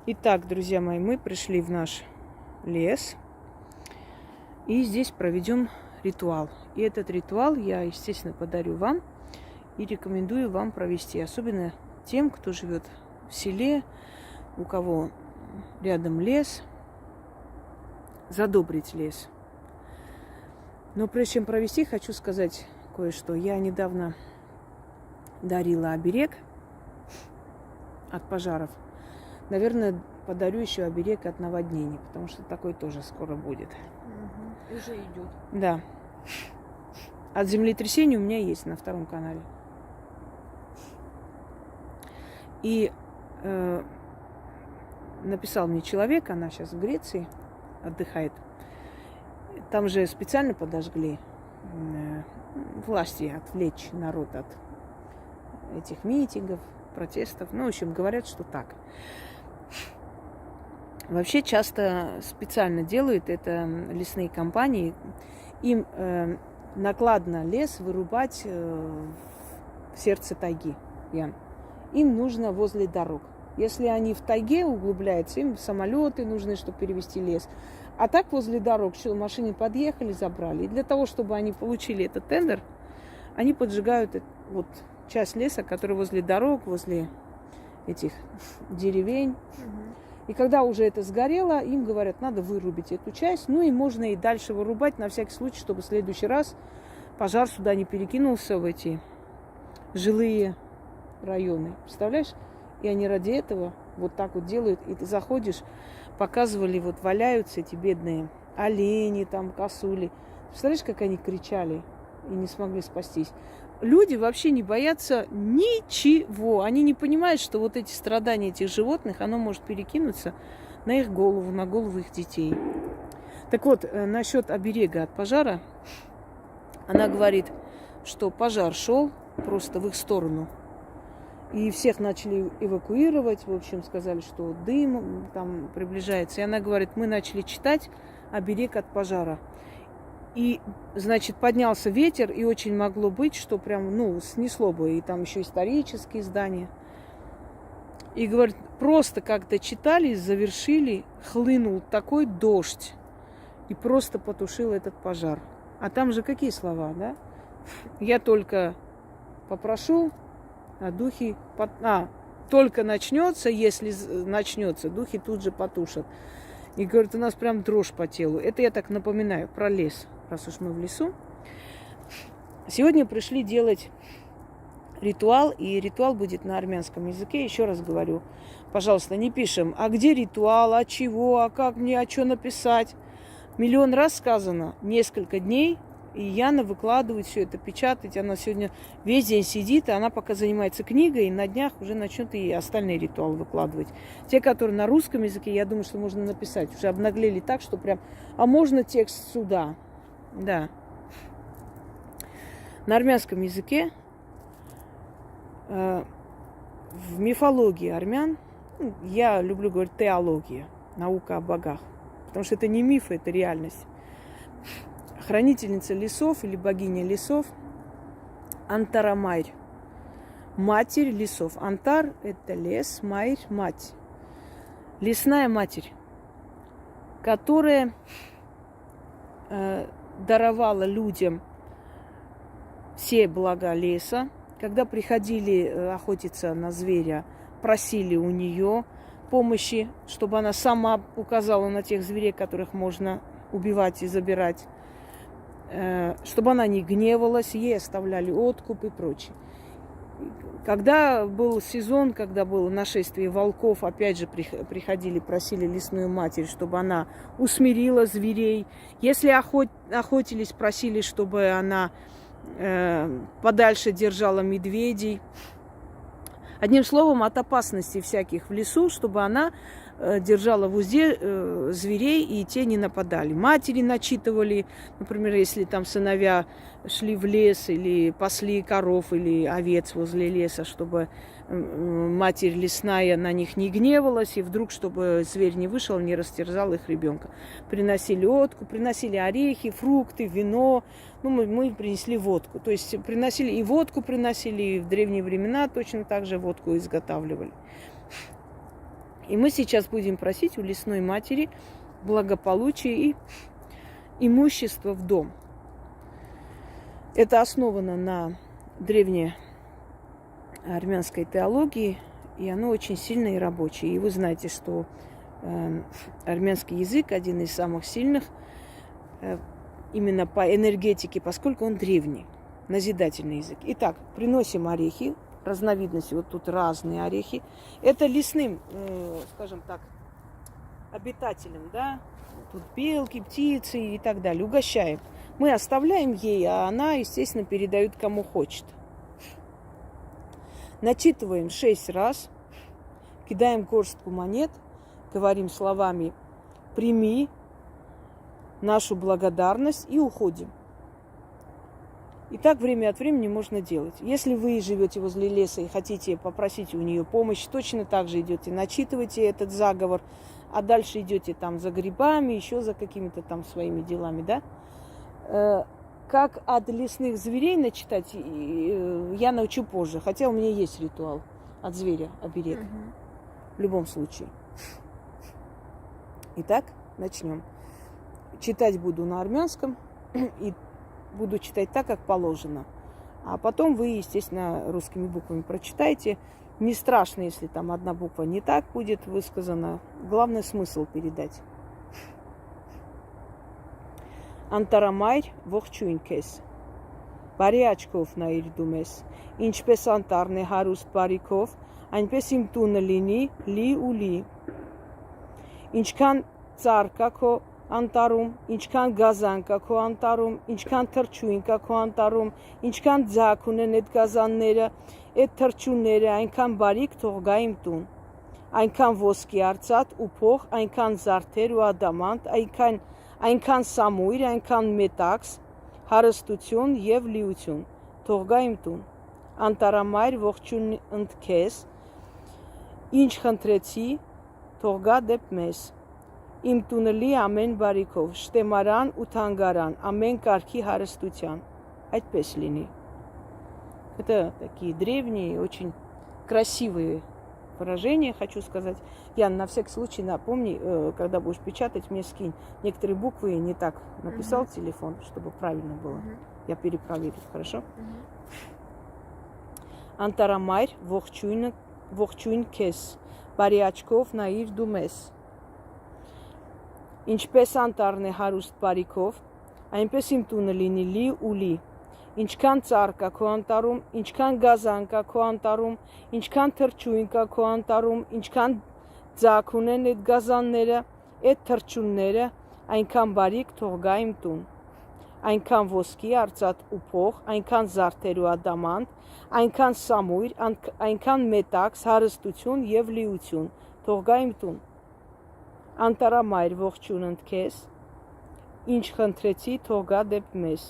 Итак, друзья мои, мы пришли в наш лес и здесь проведем ритуал. И этот ритуал я, естественно, подарю вам и рекомендую вам провести, особенно тем, кто живет в селе, у кого рядом лес, задобрить лес. Но прежде чем провести, хочу сказать кое-что. Я недавно дарила оберег от пожаров. Наверное, подарю еще оберег от наводнений, потому что такой тоже скоро будет. Уже идет. Да. От землетрясения у меня есть на втором канале. И написал мне человек, она сейчас в Греции отдыхает. Там же специально подожгли власти отвлечь народ от этих митингов, протестов. Ну, в общем, говорят, что так. Вообще часто специально делают это лесные компании. Им накладно лес вырубать в сердце тайги. Им нужно возле дорог. Если они в тайге углубляются, им самолеты нужны, чтобы перевести лес. А так возле дорог, что машины подъехали, забрали. И для того, чтобы они получили этот тендер, они поджигают вот часть леса, которая возле дорог, возле этих деревень. И когда уже это сгорело, им говорят, надо вырубить эту часть. Ну и можно и дальше вырубать на всякий случай, чтобы в следующий раз пожар сюда не перекинулся в эти жилые районы. Представляешь? И они ради этого вот так вот делают. И ты заходишь, показывали, вот валяются эти бедные олени, там, косули. Представляешь, как они кричали и не смогли спастись. Люди вообще не боятся ничего. Они не понимают, что вот эти страдания этих животных, оно может перекинуться на их голову, на голову их детей. Так вот, насчет оберега от пожара, она говорит, что пожар шел просто в их сторону. И всех начали эвакуировать. В общем, сказали, что дым там приближается. И она говорит, мы начали читать оберег от пожара. И, значит, поднялся ветер, и очень могло быть, что прям, снесло бы. И там еще исторические здания. И, говорит, просто как-то читали, завершили, хлынул такой дождь. И просто потушил этот пожар. А там же какие слова, да? Я только попрошу, а духи... только начнется, если начнется, духи тут же потушат. И, говорит, у нас прям дрожь по телу. Это я так напоминаю про лес, раз уж мы в лесу. Сегодня пришли делать ритуал, и ритуал будет на армянском языке. Еще раз говорю, пожалуйста, не пишем, а где ритуал, а чего, а как мне, а что написать. Миллион раз сказано, несколько дней, и Яна выкладывает все это, печатает. Она сегодня весь день сидит, и она пока занимается книгой, и на днях уже начнет и остальные ритуалы выкладывать. Те, которые на русском языке, я думаю, что можно написать. Уже обнаглели так, что прям... А можно текст сюда? Да. На армянском языке в мифологии армян, я люблю говорить теология, наука о богах, потому что это не мифы, это реальность. Хранительница лесов или богиня лесов Антарамайр. Матерь лесов. Антар – это лес, Майр – мать. Лесная матерь, которая даровала людям все блага леса. Когда приходили охотиться на зверя, просили у нее помощи, чтобы она сама указала на тех зверей, которых можно убивать и забирать. Чтобы она не гневалась, ей оставляли откуп и прочее. Когда был сезон, когда было нашествие волков, опять же приходили, просили лесную матерь, чтобы она усмирила зверей. Если охотились, просили, чтобы она подальше держала медведей. Одним словом, от опасностей всяких в лесу, чтобы она держала в узде зверей, и те не нападали. Матери начитывали, например, если там сыновья шли в лес или пасли коров или овец возле леса, чтобы матерь лесная на них не гневалась, и вдруг, чтобы зверь не вышел, не растерзал их ребенка. Приносили водку, приносили орехи, фрукты, вино. Мы принесли водку. То есть приносили и водку приносили, и в древние времена точно так же водку изготавливали. И мы сейчас будем просить у лесной матери благополучия и имущества в дом. Это основано на древней армянской теологии, и оно очень сильное и рабочее. И вы знаете, что армянский язык один из самых сильных именно по энергетике, поскольку он древний, назидательный язык. Итак, приносим орехи, разновидности, вот тут разные орехи. Это лесным, скажем так, обитателям, да, тут белки, птицы и так далее, угощаем. Мы оставляем ей, а она, естественно, передает кому хочет. Начитываем 6 раз, кидаем горстку монет, говорим словами «прими нашу благодарность» и уходим. И так время от времени можно делать. Если вы живете возле леса и хотите попросить у нее помощь, точно так же идете, начитывайте этот заговор, а дальше идете там за грибами, еще за какими-то там своими делами, да? Как от лесных зверей начитать, я научу позже, хотя у меня есть ритуал от зверя, оберег, в любом случае. Итак, начнем. Читать буду на армянском и буду читать так, как положено. А потом вы, естественно, русскими буквами прочитайте. Не страшно, если там одна буква не так будет высказана. Главное, смысл передать. Անտարամայր ողջույն քեզ, բարի աչքով նայիր դու մեզ, ինչպես անտառն է հարուստ բարիքով, այնպես իմ տունը լինի լի ու լի, ինչքան ծառ կա քո անտառում, ինչքան գազան կա քո անտառում, ինչքան թռչուն կա քո անտառում, ինչքան ձակ ունեն այդ գազանները, այդ թռչունները, այնքան բարիք թող գա իմ տուն, այնքան ոսկի արծաթ ու փող, այնքան զարդեր ու ադամանտ, այնքան սամույր, այնքան մետաքս, հարստություն եւ լիություն, թող գա իմ տուն, անտարամայր ողջույն ընդ քեզ, ինչ խնդրեցի, թող գա դեպ մեզ, իմ տունը լի ամեն բարիքով, շտեմարան ու թանգարան, ամեն կարգի հարստության, այդպես լինի. Это такие древние, очень красивые выражения, хочу сказать. Ян, на всякий случай напомни, когда будешь печатать, мне скинь. Некоторые буквы не так написал телефон, чтобы правильно было. Я перепроверю, хорошо? Անտարամայր ողջույն քեզ, բարի աչքով նայիր դու մեզ, ինչպես անտառն է հարուստ բարիքով, այնպես իմ տունը լինի լի ու լի, ինչքան ծառ կա քո անտառում, ինչքան գազան կա քո անտառում, ինչքան թռչուն կա քո անտառում, ինչքան ձակ ունեն այդ գազանները, այդ թռչունները, այնքան բարիք թող գա իմ տուն, այնքան ոսկի, արծաթ ու փող, այնքան զարդեր ու ադամանտ, այնքան սամույր, այնքան մետաքս, հարստություն եւ լիություն, թող գա իմ տուն, անտարամայր ողջույն ընդ քեզ, ինչ խնդրեցի, թող գա դեպ մեզ,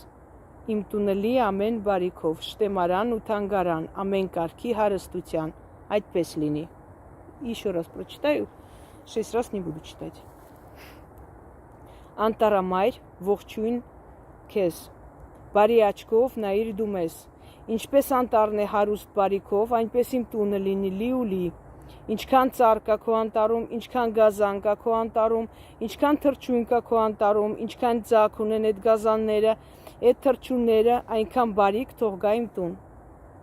իմ տունը լի ամեն բարիքով, շտեմարան ու թանգարան, ամեն կարգի հարստության, այդպես լինի. Еще раз прочитаю, 6 раз не буду читать. Անտարամայր ողջույն քեզ, բարի աչքով նայիր դու մեզ, ինչպես անտառն է հարուստ բարիքով, այնպես իմ տունը լինի լի ու լի, ինչքան ծառ կա քո անտառում, ինչքան գազան կա քո անտառում, ինչքան թռչուն կա քո անտառում, ինչքան ձակ ունեն այդ գազանները, այդ թռչունները, այնքան բարիք թող գա իմ տուն,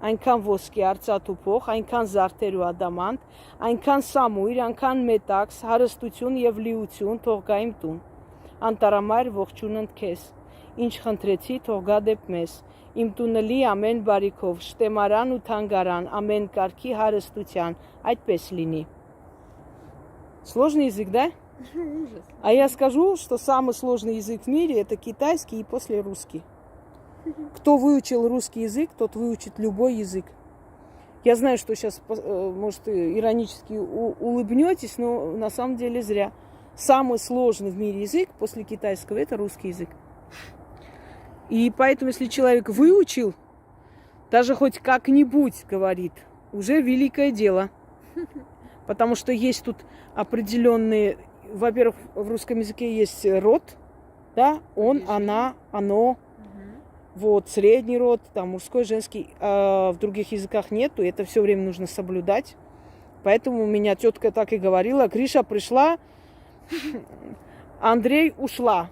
այնքան ոսկի, արծաթ ու փող, այնքան զարդեր ու ադամանտ, այնքան սամույր, այնքան մետաքս, հարստություն եւ լիություն թող գա իմ տուն, անտարամայր ողջույն ընդ քեզ, ինչ խնդրեցի, թող գա դեպ մեզ, իմ տունը լի ամեն բարիքով, շտեմարան ու թանգարան, ամեն կարգի հարստության, այդպես լինի. Сложный язык, да? Ужас. А я скажу, что самый сложный язык в мире это китайский и после русский. Кто выучил русский язык, тот выучит любой язык. Я знаю, что сейчас, может, иронически улыбнетесь, но на самом деле зря. Самый сложный в мире язык после китайского это русский язык. И поэтому, если человек выучил, даже хоть как-нибудь говорит, уже великое дело. Потому что есть тут определенные, во-первых, в русском языке есть род, да, он, она, оно, вот, средний род, там, мужской, женский, а в других языках нету, это все время нужно соблюдать. Поэтому меня тетка так и говорила: Гриша пришла, Андрей ушла.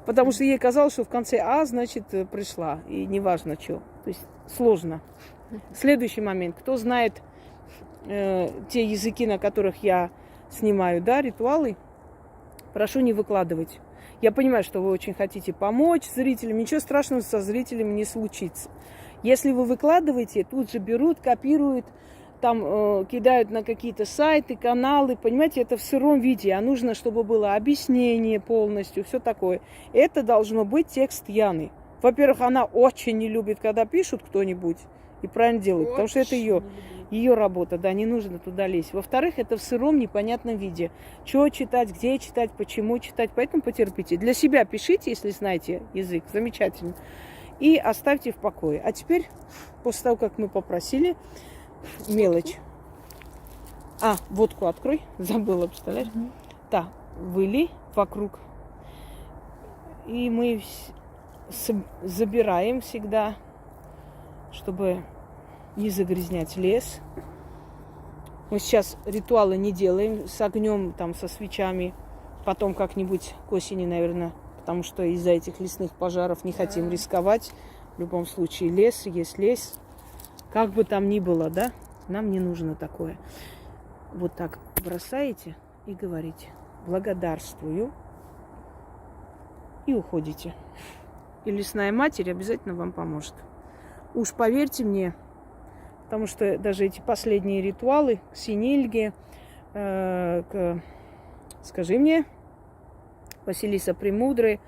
Потому что ей казалось, что в конце А, значит, пришла. И неважно что. То есть сложно. Следующий момент. Кто знает те языки, на которых я снимаю, да, ритуалы, прошу не выкладывать. Я понимаю, что вы очень хотите помочь зрителям. Ничего страшного со зрителями не случится. Если вы выкладываете, тут же берут, копируют, там кидают на какие-то сайты, каналы. Понимаете, это в сыром виде. А нужно, чтобы было объяснение полностью, все такое. Это должно быть текст Яны. Во-первых, она очень не любит, когда пишут кто-нибудь. И правильно делает, потому что это ее работа, да, не нужно туда лезть. Во-вторых, это в сыром непонятном виде. Что читать, где читать, почему читать, поэтому потерпите. Для себя пишите, если знаете язык, замечательно. И оставьте в покое. А теперь, после того, как мы попросили, мелочь. Водку открой, забыла, представляешь? Да, вылей вокруг. И мы забираем всегда, чтобы не загрязнять лес. Мы сейчас ритуалы не делаем с огнем, там, со свечами. Потом как-нибудь к осени, наверное, потому что из-за этих лесных пожаров не хотим рисковать. В любом случае лес есть лес. Как бы там ни было, да, нам не нужно такое. Вот так бросаете и говорите: благодарствую. И уходите. И лесная матерь обязательно вам поможет. Уж поверьте мне, потому что даже эти последние ритуалы к Синельге, скажи мне, Василиса Премудрой,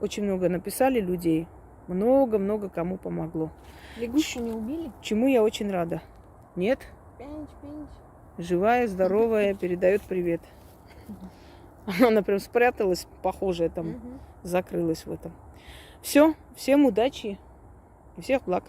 очень много написали людей. Много-много кому помогло. Лягушку не убили? Чему я очень рада. Нет? Пенч. Живая, здоровая, передает привет. Она прям спряталась, похожая там, закрылась в этом. Все, всем удачи и всех благ.